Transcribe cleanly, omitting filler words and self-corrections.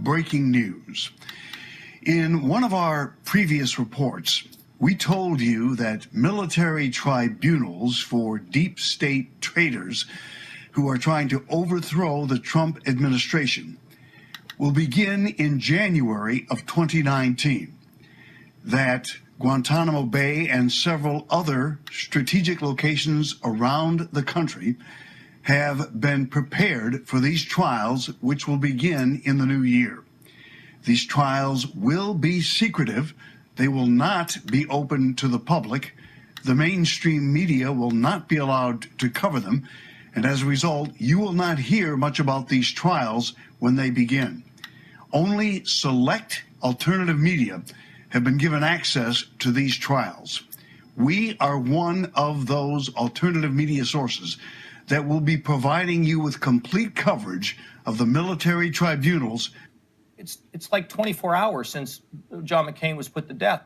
breaking news. In one of our previous reports, we told you that military tribunals for deep state traitors who are trying to overthrow the Trump administration will begin in January of 2019. That Guantanamo Bay and several other strategic locations around the country have been prepared for these trials, which will begin in the new year. These trials will be secretive. They will not be open to the public. The mainstream media will not be allowed to cover them. And as a result, you will not hear much about these trials when they begin. Only select alternative media have been given access to these trials. We are one of those alternative media sources that will be providing you with complete coverage of the military tribunals. It's like 24 hours since John McCain was put to death.